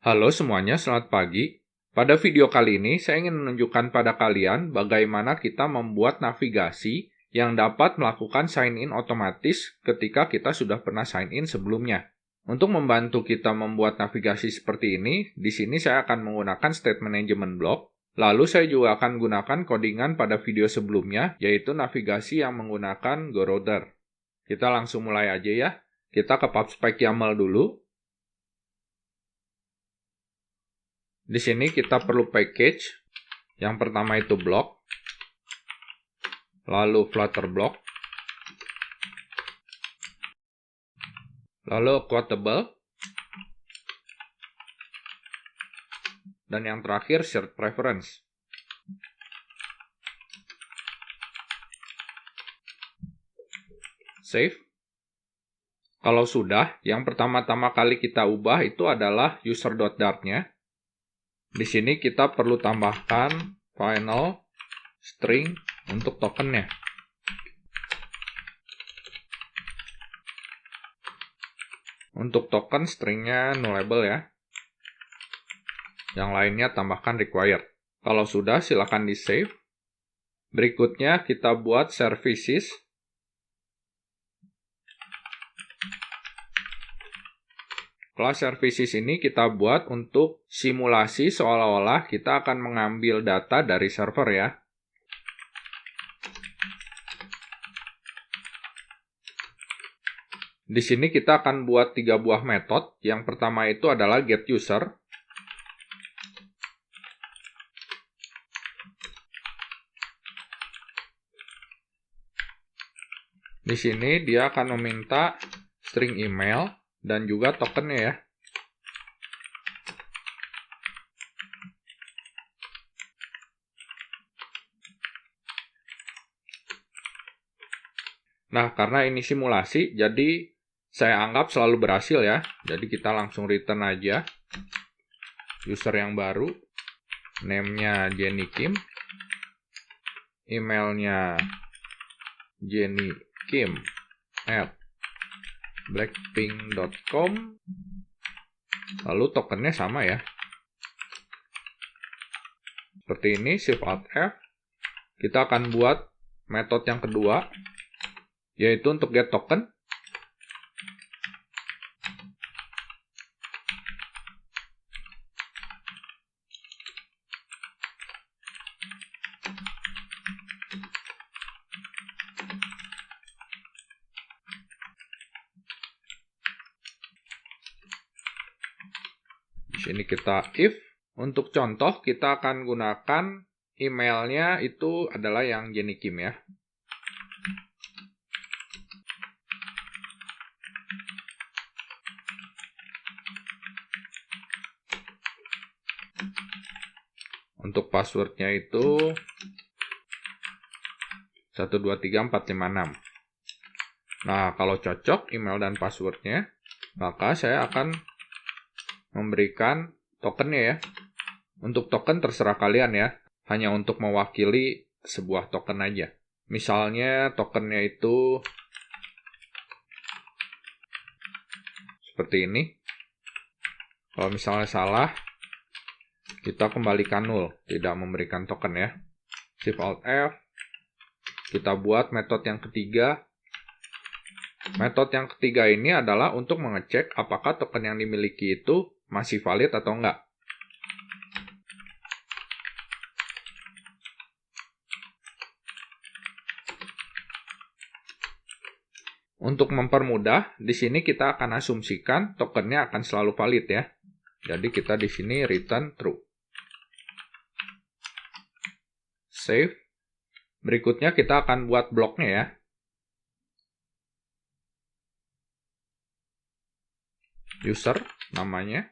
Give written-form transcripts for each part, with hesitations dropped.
Halo semuanya, selamat pagi. Pada video kali ini, saya ingin menunjukkan pada kalian bagaimana kita membuat navigasi yang dapat melakukan sign in otomatis ketika kita sudah pernah sign in sebelumnya. Untuk membantu kita membuat navigasi seperti ini, di sini saya akan menggunakan state management block. Lalu saya juga akan gunakan codingan pada video sebelumnya, yaitu navigasi yang menggunakan GoRouter. Kita langsung mulai aja ya. Kita ke PubSpec YAML dulu. Di sini kita perlu package. Yang pertama itu block, lalu Flutter block, lalu quotable, dan yang terakhir shared preference. Save. Kalau sudah, yang pertama-tama kali kita ubah itu adalah user.dart-nya. Di sini kita perlu tambahkan final string untuk tokennya. Untuk token stringnya nullable ya. Yang lainnya tambahkan required. Kalau sudah, silakan di save. Berikutnya kita buat services. Kelas services ini kita buat untuk simulasi seolah-olah kita akan mengambil data dari server ya. Di sini kita akan buat 3 buah metode. Yang pertama itu adalah getUser. Di sini dia akan meminta string email dan juga tokennya ya. Nah, karena ini simulasi, jadi saya anggap selalu berhasil ya. Jadi kita langsung return aja. User yang baru. Name-nya Jenny Kim. Emailnya jennykim@blackpink.com. Lalu tokennya sama ya. Seperti ini, Shift Alt F. Kita akan buat metode yang kedua, yaitu untuk get token. Di sini kita if. Untuk contoh, kita akan gunakan emailnya itu adalah yang Jenny Kim ya. Untuk passwordnya itu 123456. Nah, kalau cocok email dan passwordnya, maka saya akan memberikan tokennya ya. Untuk token terserah kalian ya, hanya untuk mewakili sebuah token aja. Misalnya tokennya itu seperti ini. Kalau misalnya salah, kita kembalikan null, tidak memberikan token ya. Shift Alt F. Kita buat metode yang ketiga. Metode yang ketiga ini adalah untuk mengecek apakah token yang dimiliki itu masih valid atau enggak. Untuk mempermudah, di sini kita akan asumsikan tokennya akan selalu valid ya. Jadi kita di sini return true. Save. Berikutnya kita akan buat bloknya ya. User namanya.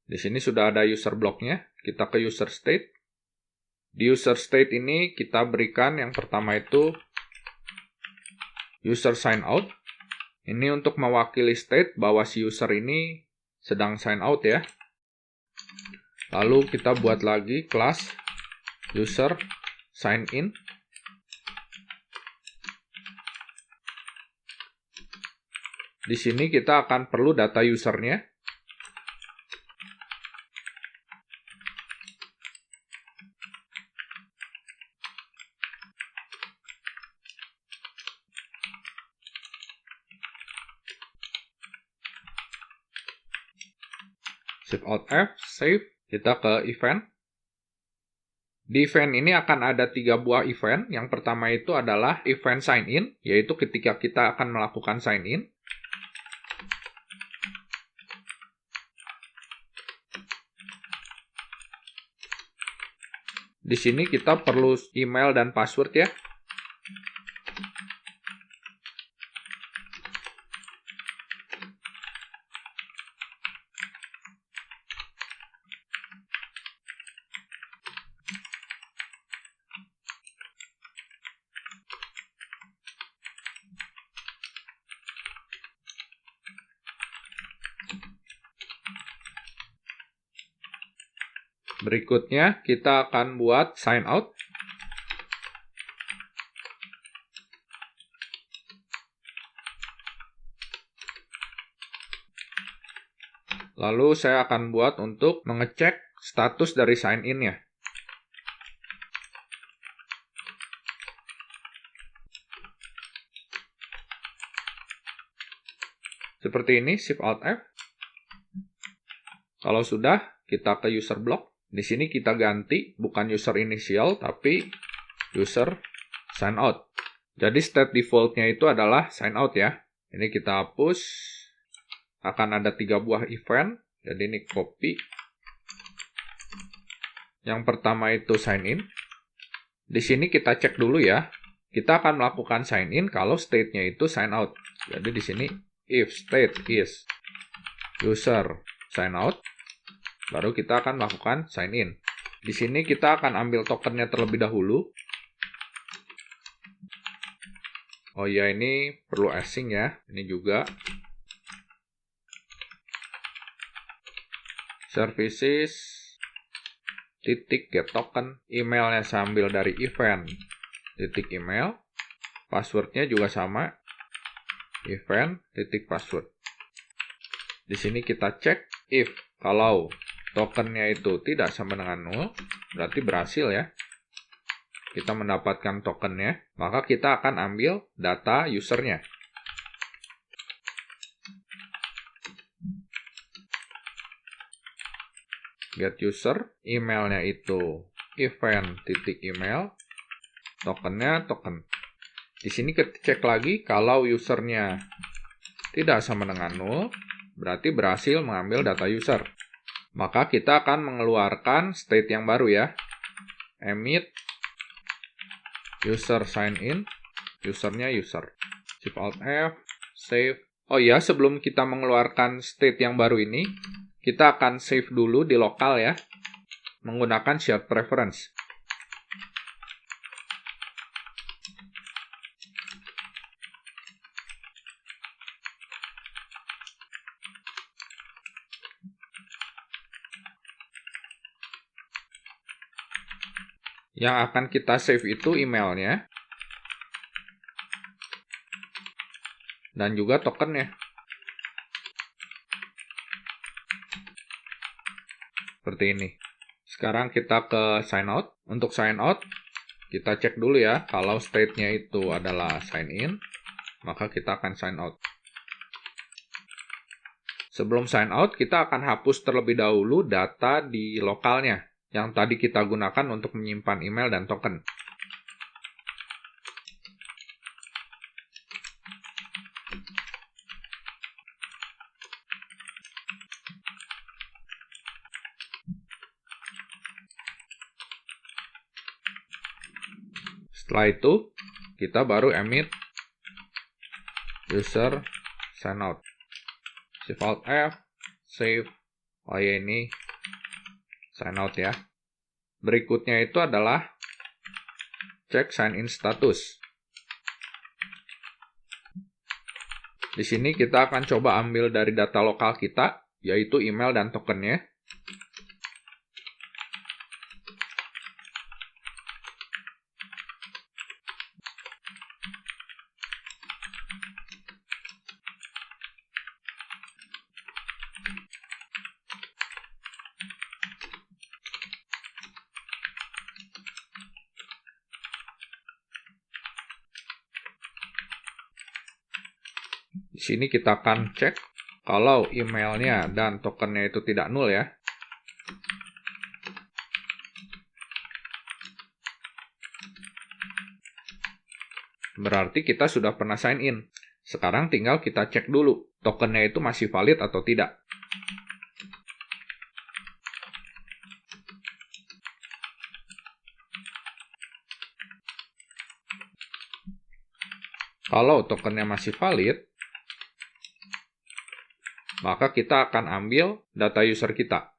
Di sini sudah ada user bloknya. Kita ke user state. Di user state ini kita berikan yang pertama itu user sign out. Ini untuk mewakili state bahwa si user ini sedang sign out ya. Lalu kita buat lagi kelas user sign in. Di sini kita akan perlu data usernya. Shift Alt F, save. Kita ke event. Di event ini akan ada 3 buah event. Yang pertama itu adalah event sign in, yaitu ketika kita akan melakukan sign in. Di sini kita perlu email dan password ya. Berikutnya, kita akan buat sign out. Lalu saya akan buat untuk mengecek status dari sign in-nya. Seperti ini, Shift Alt F. Kalau sudah, kita ke user block. Di sini kita ganti bukan user initial, tapi user sign out. Jadi state default-nya itu adalah sign out ya. Ini kita hapus. Akan ada 3 buah event. Jadi ini copy. Yang pertama itu sign in. Di sini kita cek dulu ya. Kita akan melakukan sign in kalau state-nya itu sign out. Jadi di sini if state is user sign out, baru kita akan melakukan sign in. Di sini kita akan ambil tokennya terlebih dahulu. Oh ya, ini perlu async ya. Ini juga. Services titik get token. Emailnya saya ambil dari event titik email. Passwordnya juga sama. Event titik password. Di sini kita cek if kalau tokennya itu tidak sama dengan 0, berarti berhasil ya. Kita mendapatkan tokennya, maka kita akan ambil data usernya. Get user, emailnya itu event.email, tokennya token. Di sini kita cek lagi, kalau usernya tidak sama dengan 0, berarti berhasil mengambil data user. Maka kita akan mengeluarkan state yang baru ya. Emit user sign in, usernya user. Shift Alt F, save. Oh ya, sebelum kita mengeluarkan state yang baru ini, kita akan save dulu di lokal ya, menggunakan shared preference. Yang akan kita save itu emailnya dan juga tokennya. Seperti ini. Sekarang kita ke sign out. Untuk sign out, kita cek dulu ya. Kalau state-nya itu adalah sign in, maka kita akan sign out. Sebelum sign out, kita akan hapus terlebih dahulu data di lokalnya yang tadi kita gunakan untuk menyimpan email dan token. Setelah itu, kita baru emit user sign out. Shift Alt F, save. Oh ya, ini sign out ya. Berikutnya itu adalah cek sign in status. Di sini kita akan coba ambil dari data lokal kita, yaitu email dan tokennya. Di sini kita akan cek Kalau emailnya dan tokennya itu tidak nol ya. Berarti kita sudah pernah sign in. Sekarang tinggal kita cek dulu, tokennya itu masih valid atau tidak. Kalau tokennya masih valid, maka kita akan ambil data user kita.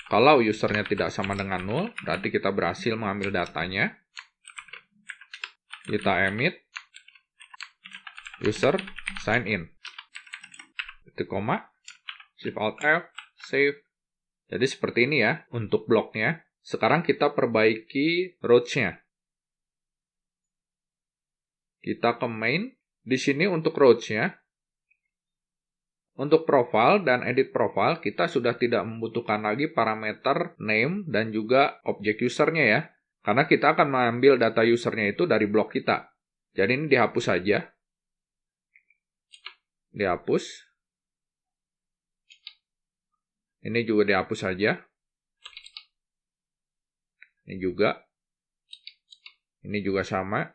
Kalau usernya tidak sama dengan 0, berarti kita berhasil mengambil datanya. Kita emit, user sign in. Titik koma, Shift Alt F, save. Jadi seperti ini ya untuk bloknya. Sekarang kita perbaiki rows-nya. Kita ke main. Di sini untuk rows-nya, untuk profile dan edit profile, kita sudah tidak membutuhkan lagi parameter name dan juga objek usernya ya. Karena kita akan mengambil data usernya itu dari blok kita. Jadi ini dihapus saja. Dihapus. Ini juga dihapus saja. Ini juga. Ini juga sama.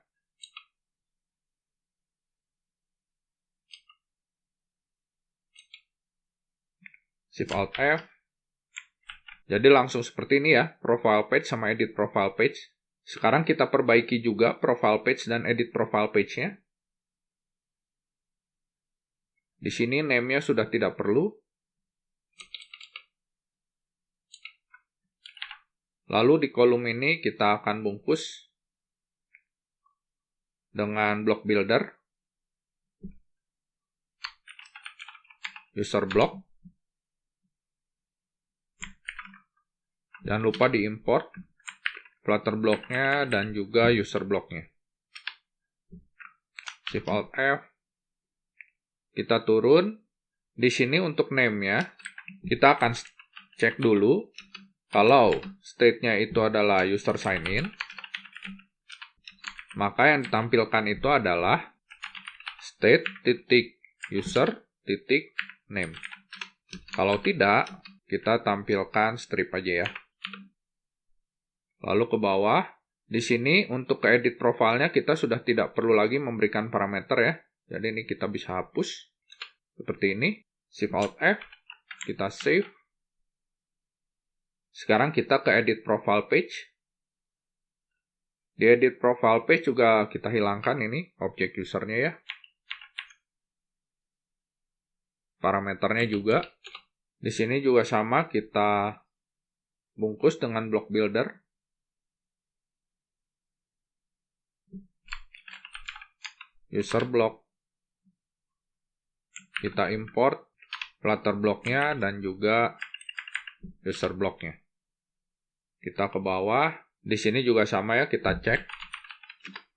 Shift Alt F. Jadi langsung seperti ini ya, profile page sama edit profile page. Sekarang kita perbaiki juga profile page dan edit profile page-nya. Di sini name-nya sudah tidak perlu. Lalu di kolom ini kita akan bungkus dengan block builder, user block. Jangan lupa diimport Flutter blocknya dan juga user blocknya. Shift Alt F. Kita turun. Di sini untuk name-nya, kita akan cek dulu kalau state-nya itu adalah user sign in, maka yang ditampilkan itu adalah state.user.name. Kalau tidak, kita tampilkan strip aja ya. Lalu ke bawah, di sini untuk ke edit profilnya kita sudah tidak perlu lagi memberikan parameter ya. Jadi ini kita bisa hapus seperti ini. Shift Alt F, kita save. Sekarang kita ke edit profile page. Di edit profile page juga kita hilangkan ini objek usernya ya. Parameternya juga. Di sini juga sama, kita bungkus dengan block builder. User block. Kita import Flutter blocknya dan juga user blocknya. Kita ke bawah. Di sini juga sama ya, kita cek.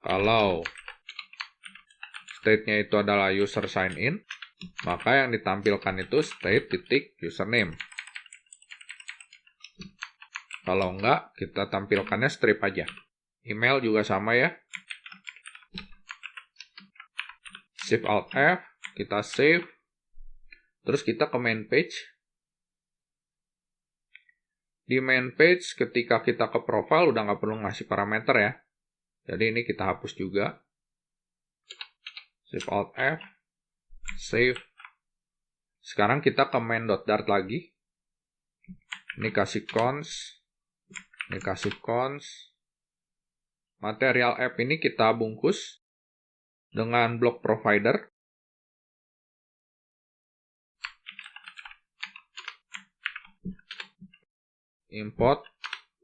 Kalau state-nya itu adalah user sign in, maka yang ditampilkan itu state.username. Kalau enggak, kita tampilkannya strip aja. Email juga sama ya. Shift Alt F, kita save. Terus kita ke main page. Di main page, ketika kita ke profile, udah nggak perlu ngasih parameter ya. Jadi ini kita hapus juga. Shift Alt F, save. Sekarang kita ke main.dart lagi. Ini kasih cons. Ini kasih cons. Material app ini kita bungkus dengan block provider. Import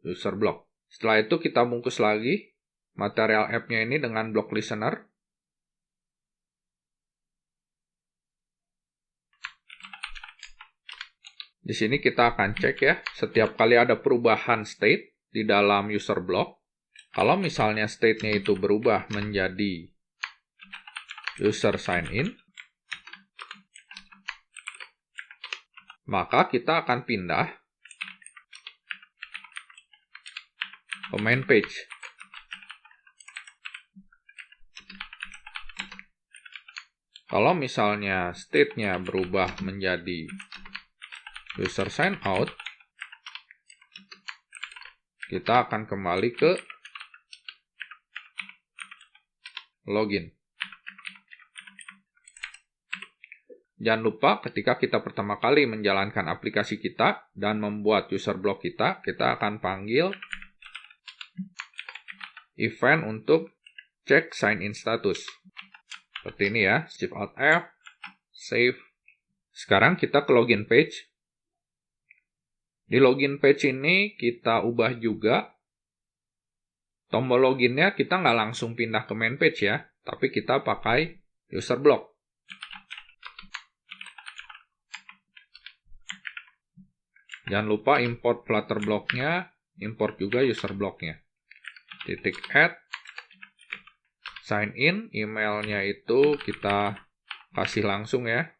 user block. Setelah itu kita bungkus lagi material app-nya ini dengan block listener. Di sini kita akan cek ya, setiap kali ada perubahan state di dalam user block. Kalau misalnya state-nya itu berubah menjadi user sign in, maka kita akan pindah ke main page. Kalau misalnya state-nya berubah menjadi user sign out, kita akan kembali ke login. Jangan lupa ketika kita pertama kali menjalankan aplikasi kita dan membuat user block kita akan panggil event untuk cek sign in status. Seperti ini ya, Shift Alt F, save. Sekarang kita ke login page. Di login page ini kita ubah juga tombol loginnya, kita nggak langsung pindah ke main page ya, tapi kita pakai user block. Jangan lupa import Flutter block-nya, import juga user block-nya. _add sign in, emailnya itu kita kasih langsung ya.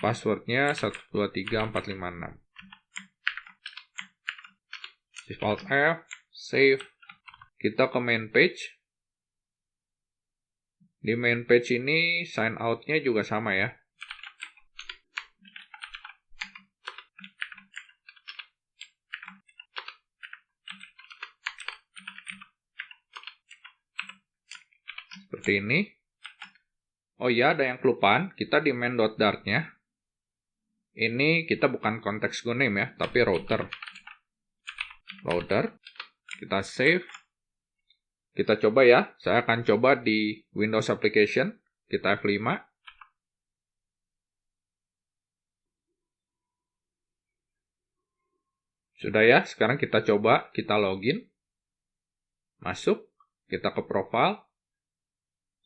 Passwordnya 123456. Shift Alt F, save. Kita ke main page. Di main page ini sign out-nya juga sama ya. Seperti ini. Oh iya, ada yang kelupaan. Kita di main.dart-nya. Ini kita bukan konteks GoName ya, tapi router. Router. Kita save. Kita coba ya. Saya akan coba di Windows Application. Kita F5. Sudah ya, sekarang kita coba. Kita login. Masuk. Kita ke profile.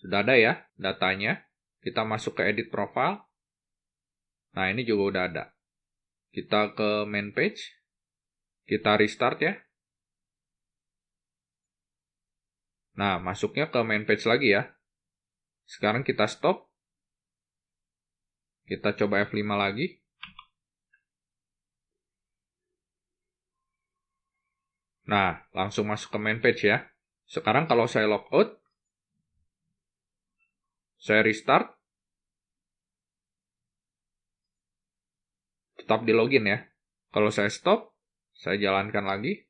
Sudah ada ya datanya. Kita masuk ke edit profile. Nah, ini juga udah ada. Kita ke main page. Kita restart ya. Nah, masuknya ke main page lagi ya. Sekarang kita stop. Kita coba F5 lagi. Nah, langsung masuk ke main page ya. Sekarang kalau saya logout, saya restart, tetap di login ya. Kalau saya stop, saya jalankan lagi.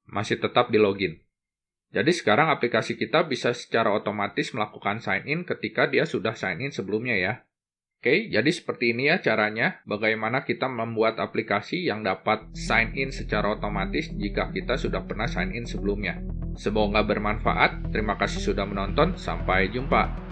Masih tetap di login. Jadi sekarang aplikasi kita bisa secara otomatis melakukan sign in ketika dia sudah sign in sebelumnya ya. Oke, jadi seperti ini ya caranya bagaimana kita membuat aplikasi yang dapat sign in secara otomatis jika kita sudah pernah sign in sebelumnya. Semoga bermanfaat. Terima kasih sudah menonton. Sampai jumpa.